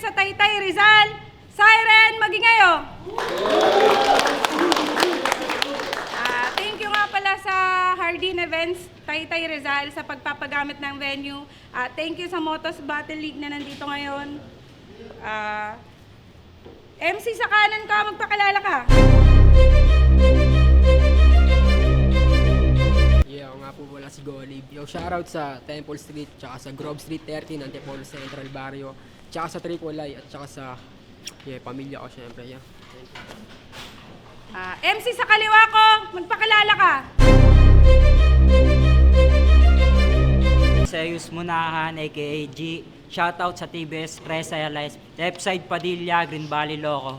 sa Taytay Rizal. Siren, magingayo! Thank you nga pala sa Hardin Events, Taytay Rizal, sa pagpapagamit ng venue. Thank you sa Motos Battle League na nandito ngayon. MC sa kanan ka, magpakilala ka. Yeah, ako nga po wala si Golib. Yo, shoutout sa Temple Street, tsaka sa Grove Street 13, Antipolo Central Barrio, tsaka sa Tricolay, at tsaka sa pamilya ko syempre. Yeah. MC sa kaliwa ko, magpakilala ka. Zeus Munahan, aka G. Shoutout sa TBS Press Allies, Left Side Padilla, Green Valley, Loco.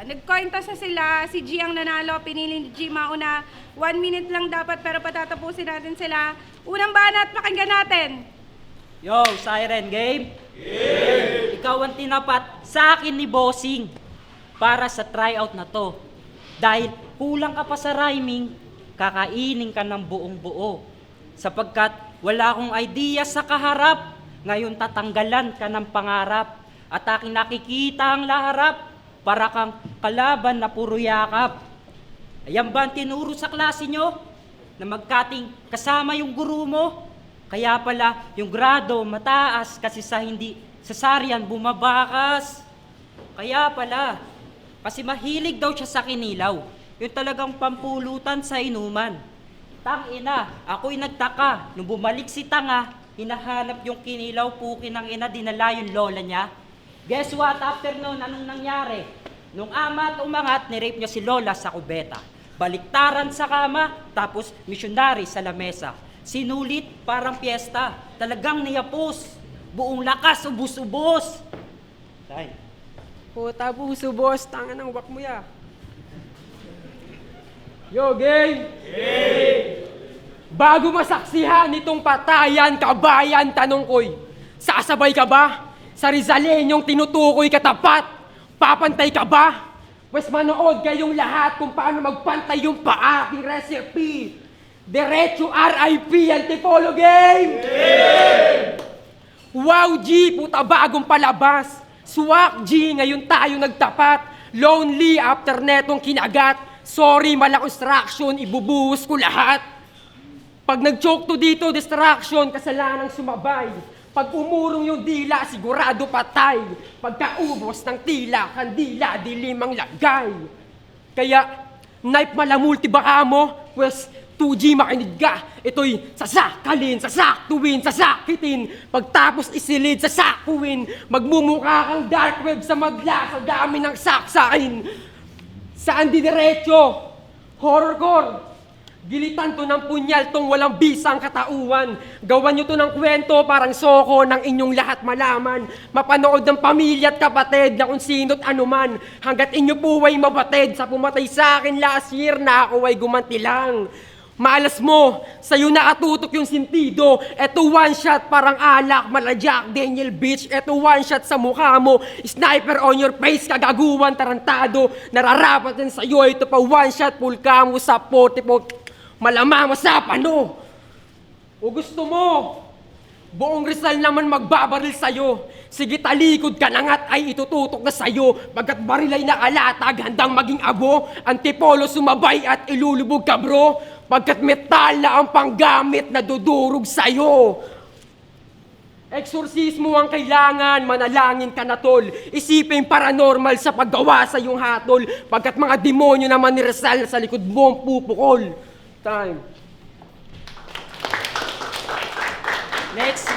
Nag-coin toss na sila, si G ang nanalo, pinili ni G mauna. 1 minute lang dapat pero patatapusin natin sila. Unang banat, pakinggan natin. Yo, Siren, game? Game! Ikaw ang tinapat sa akin ni Bossing para sa tryout na to. Dahil kulang ka pa sa rhyming, kakainin ka ng buong buo. Sapagkat wala akong idea sa kaharap, ngayon tatanggalan ka ng pangarap. At aking nakikita ang laharap, para kang kalaban na puro yakap. Ayan ba ang tinuro sa klase nyo? Na magkating kasama yung guru mo? Kaya pala yung grado mataas kasi sa hindi sa saryan bumabakas. Kaya pala, kasi mahilig daw siya sa kinilaw. Yung talagang pampulutan sa inuman. Tangina, ako'y nagtaka. Nung bumalik si Tanga, hinahanap yung kinilaw pukin ng ina, dinala yung lola niya. Guess what? After noon, anong nangyari? Nung ama at umangat, nirape niya si Lola sa kubeta. Baliktaran sa kama, tapos misyonary sa lamesa. Sinulit parang piyesta, talagang niyapos. Buong lakas, ubus-ubos. Tay. Puta puso, boss. Tanga ng wak mo ya. Yo, game! Game! Bago masaksihan itong patayan, kabayan, tanong ko'y, sasabay ka ba? Sa Rizalenyong tinutukoy katapat, papantay ka ba? Pues manood kayong lahat kung paano magpantay yung paaking recipe. Diretso RIP, Antipolo game! Game! Wow G, puta bagong palabas. Swak G, ngayon tayo nagtapat. Lonely after netong kinagat. Sorry, mala construction, ibubuhos ko lahat. Pag nag-choke to dito, distraction, kasalanang sumabay. Pag umurong yung dila, sigurado patay. Pagkaubos ng tila, kandila, dilim ang lagay. Kaya, knife malamulti baka mo, pues 2G makinig ka. Ito'y sasakalin, sasaktuin, sasakitin. Pagtapos isilid, sasakuin. Magmumukha kang dark web sa madla, sa dami ng saksakin. Saan di diretso? Horrorcore. Gilitan to ng punyal tong walang bisang katauhan. Gawan nyo to ng kwento parang soko ng inyong lahat malaman. Mapanood ng pamilya at kapatid na kung sino't anuman. Hanggat inyo po ay mabatid sa pumatay sa akin last year na ako ay gumanti lang. Malas mo, sa'yo nakatutok yung sintido. Eto one shot parang alak, mala Jack Daniel Beach. Eto one shot sa mukha mo, sniper on your face, kagaguhan, tarantado. Nararapat din sa'yo, ito pa one shot, pulka mo sa pote po. Malamang mo sa pano. O gusto mo, buong Rizal naman magbabaril sa'yo. Sige talikod ka na nga't ay itututok na sa'yo. Pagkat baril ay nakalatag, handang maging abo. Antipolo sumabay at ilulubog ka bro. Pagkat metal na ang panggamit na dudurog sa'yo. Eksorsismo ang kailangan, manalangin ka na tol. Isipin paranormal sa paggawa sa iyong hatol. Pagkat mga demonyo naman ni Rizal na sa likod mo ang pupukol. Time. Next.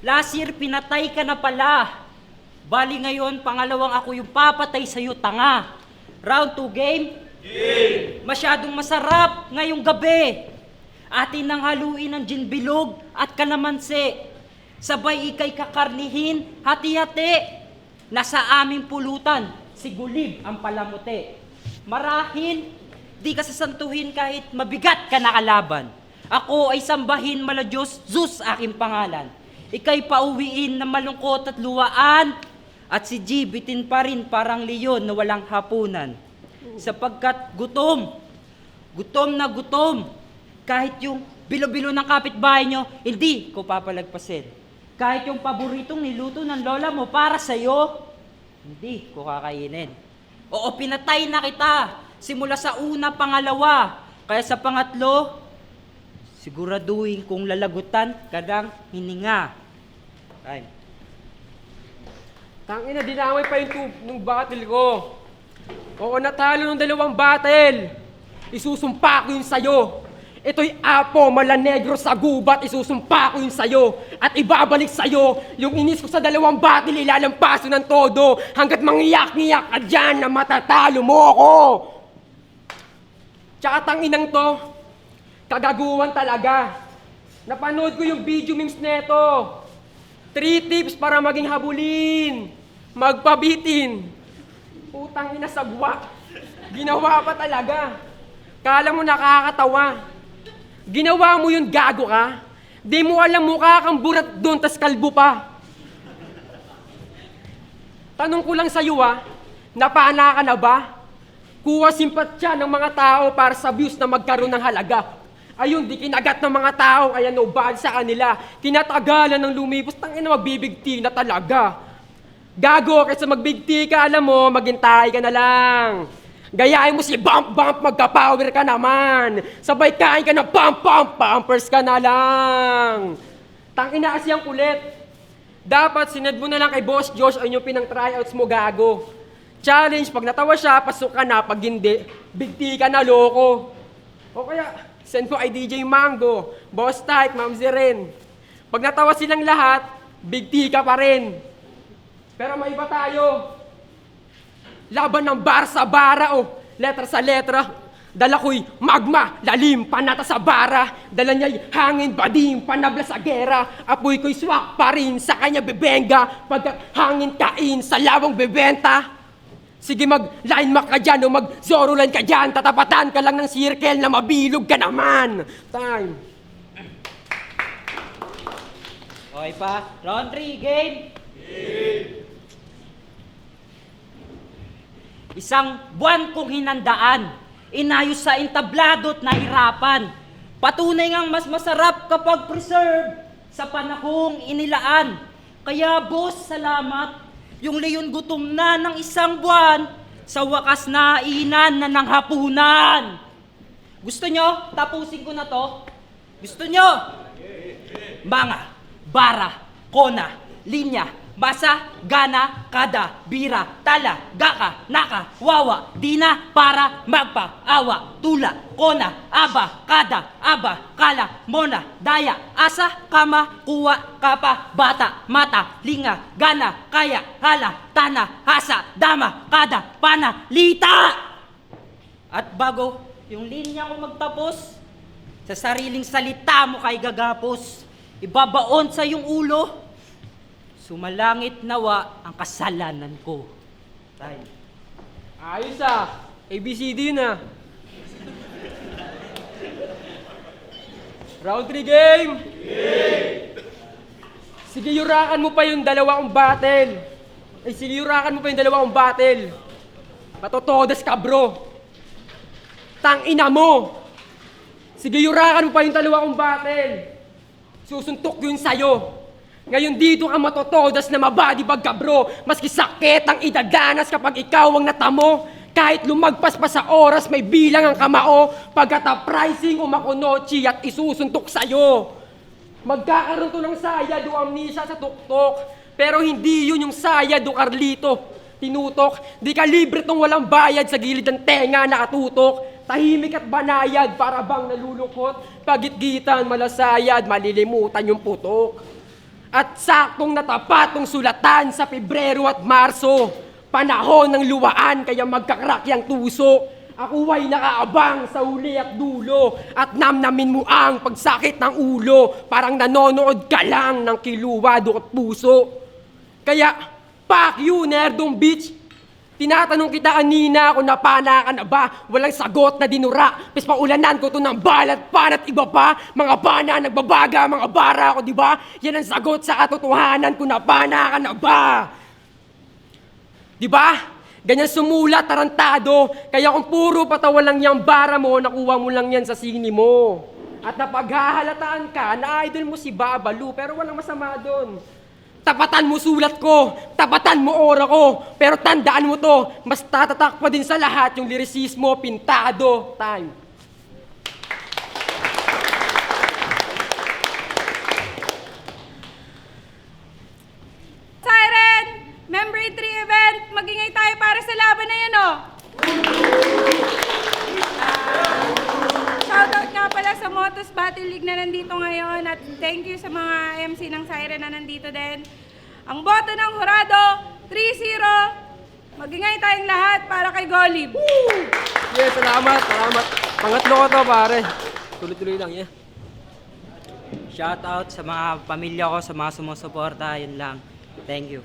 Last year, pinatay ka na pala. Bali ngayon, pangalawang ako yung papatay sa'yo, tanga. Round 2 game? Game! Masyadong masarap ngayong gabi. Atin nang haluin ng gin bilog at kalamansi. Sabay ikay kakarnihin, hati-hati. Nasa aming pulutan, si Gulib ang palamuti. Marahil, di ka sasantuhin kahit mabigat ka na kalaban. Ako ay sambahin mala Diyos, Zeus aking pangalan. Ika'y pauwiin na malungkot at luwaan. At si G bitin pa rin parang leon na walang hapunan. Sapagkat gutom na gutom. Kahit yung bilo-bilo ng kapitbahay nyo, hindi ko papalagpasin. Kahit yung paboritong niluto ng lola mo para sa'yo, hindi ko kakainin. Oo, pinatay na kita. Simula sa una, pangalawa. Kaya sa pangatlo, siguraduhin kong lalagutan ka ng hininga. Time. Tangina, dinamay pa yung battle ko. Oo, natalo ng 2 battle. Isusumpa ko yun sa'yo. Ito'y apo, malanegro sa gubat, isusumpa ko yun sa'yo. At ibabalik sa'yo, yung inis ko sa 2 battle, ilalampaso ng todo. Hanggat mangiyak-ngiyak ka dyan na matatalo mo ako. Tsaka tanginang to, kagaguhan talaga. Napanood ko yung video memes neto. 3 tips para maging habulin. Magpabitin. Putang ina sagwa. Ginawa pa talaga. Kala mo nakakatawa. Ginawa mo yun, gago ka. Di mo alam, mukha kang burat doon, tas kalbo pa. Tanong ko lang sa'yo napana ka na ba? Kuha simpatya ng mga tao para sa views na magkaroon ng halaga. Ayun, di kinagat ng mga tao, kaya no bad sa kanila. Tinatagalan ng lumipos, tangina magbibigti na talaga. Gago, kaysa magbigti ka, alam mo, maghintay ka na lang. Gayahin mo si Bump Bump, magka-power ka naman. Sabay kain ka ng Pump Pump, pampers ka na lang. Tangina kasi ang kulit. Dapat sinad mo na lang kay Boss Josh ang yung pinang tryouts mo, gago. Challenge, pag natawa siya, pasok ka na. Pag hindi, bigti ka na, loko. O kaya, send ko ay DJ Mango, Boss Type, Ma'am Ziren. Pag natawa silang lahat, bigti ka pa rin. Pero may iba tayo. Laban ng bar sa bara, letra sa letra. Dala ko'y magma, lalim, panata sa bara. Dala niya'y hangin, badim, panabla sa gera. Apoy ko'y swak pa rin, sa kanya bebenga. Pag hangin kain, sa lawang bebenta. Sige mag-line mark ka dyan o mag-zoro line ka dyan. Tatapatan ka lang ng circle na mabilog ka naman. Time. Okay pa? Round 3, game! Isang buwan kong hinandaan, inayos sa intablado't nahirapan. Patunay ngang mas masarap kapag preserve sa panahong inilaan. Kaya boss, salamat. Yung leyon gutom na ng 1 buwan, sa wakas na inan na ng hapunan. Gusto nyo? Tapusin ko na to. Gusto nyo? Mga, bara, kona, linya, basa, gana, kada, bira, tala, gaka, naka, wawa, dina, para, magpa, awa, tula, kona, aba, kada, aba, kala, mona, daya, asa, kama, kuwa, kapa, bata, mata, linga, gana, kaya, hala, tana, hasa, dama, kada, pana, lita! At bago yung linya ko magtapos, sa sariling salita mo kay gagapos, ibabaon sa iyong ulo, sumalangit nawa ang kasalanan ko. Time. Ayos ABCD yun Round 3 game! Sige, yurakan mo pa yung 2 kong battle. Sige, yurakan mo pa yung 2 kong battle. Matotodas ka, bro. Tangina mo! Sige, yurakan mo pa yung 2 kong battle. Susuntok yun sa'yo. Ngayon dito ka matotodas na mabadibag ka, bro. Maski sakit ang idadanas kapag ikaw ang natamo. Kahit lumagpas pa sa oras, may bilang ang kamao. Pagkata-pricing o makunochi at isusuntok sa'yo. Magkakaroon to ng sayad o amnesia sa tuktok. Pero hindi yun yung sayad o Carlito. Tinutok, di ka libre tong walang bayad sa gilid ng tenga nakatutok. Tahimik at banayad para bang nalulungkot. Pagitgitan, malasayad, malilimutan yung putok. At saktong natapat ng sulatan sa Pebrero at Marso. Panahon ng luwaan kaya magkakrak yang tuso. Ako ay nakaabang sa uli at dulo. At namnamin mo ang pagsakit ng ulo. Parang nanonood ka lang ng kiluwado at puso. Kaya, fuck you, nerdong bitch. Tinatanong kita kanina kung napana ka na ba? Walang sagot na dinura. Pes paulanan ko to ng balat, panat iba pa. Mga bana, nagbabaga, mga bara ako, di ba? Yan ang sagot sa katotohanan kung napana ka na ba? Di ba? Ganyan sumulat, tarantado. Kaya kung puro patawa lang yung bara mo, nakuha mo lang yan sa sini mo. at napaghahalataan ka na idol mo si Babalu, pero walang masama doon. Tapatan mo sulat ko, tapatan mo ora ko, pero tandaan mo to, mas tatatak pa din sa lahat yung lyricismo, pintado, time. Siren! Member 3 event! Magingay tayo para sa laban na yan, oh! Shoutout nga pala sa Motos Battle League na nandito ngayon at thank you sa mga MC ng Siren na nandito din. Ang boto ng Hurado, 3-0. Magingay tayong lahat para kay Golib. Yes, salamat. Pangatlo ko to, pare. Tuloy-tuloy lang, yeah. Shout out sa mga pamilya ko, sa mga sumusuporta, yun lang. Thank you.